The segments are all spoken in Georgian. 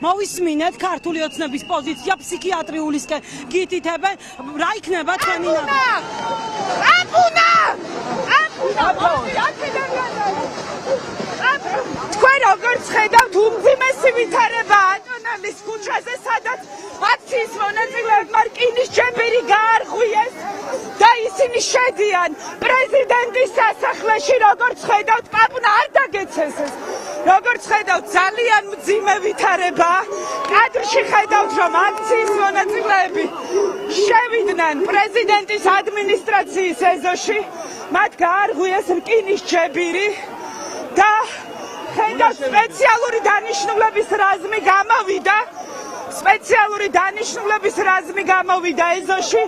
მოვისმინეთ ქართული ოცნების პოზიცია ფსიქიატრიულისკენ გითითებენ რა იქნება თქვენი თქვენ როგორც ხედავთ უმძიმესი ვითარება ატონამის ქუჩაზე სადაც აქციის მონაწილეებმა რკინის ჯებირი გაარღვიეს და ისინი შედიან პრეზიდენტის სასახლეში როგორც ხედავთ პაპუნა არ დაგეცეს ეს როგორც ხედავთ ძალიან მძიმე ვითარება კადრში ხედავთ რომ აქციის მონაწილეები შევიდნენ პრეზიდენტის ადმინისტრაციის ეზოში მათ გაარღვიეს რკინის ჯებირი და ხედავთ სპეციალური დანიშნულების რაზმი გამოვიდა ეზოში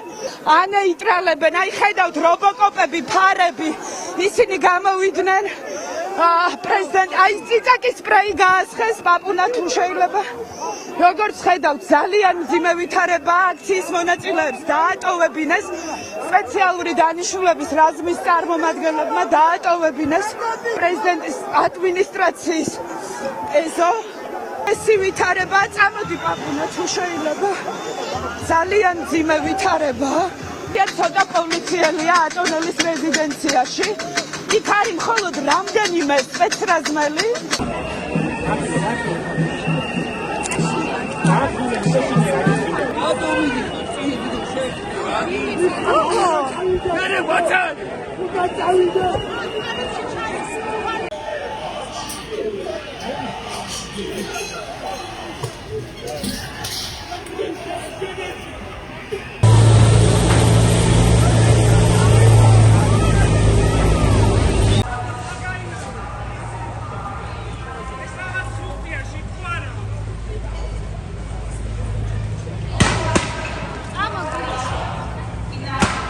ანეიტრალებენ აი ხედავთ რობოკოპები ფარები ისინი გამოვიდნენ პრეზიდენტ აი ციცაკის სპრეი გაასხეს პაპუნა თუ შეიძლება როგორც ხედავთ ძალიან მძიმე ვითარება აქციის მონაწილეებს დაატოვებინეს სპეციალური დანიშნულების რაზმის წარმომადგენლებმა დაატოვებინეს პრეზიდენტის ადმინისტრაციის ეზო ესი ვითარება წამოდი პაპუნა თუ შეიძლება ძალიან მძიმე ვითარება ცოტა პოლიციელია ატონელის რეზიდენციაში იქ არის მხოლოდ რამდენიმე სპეცრაზმელი What?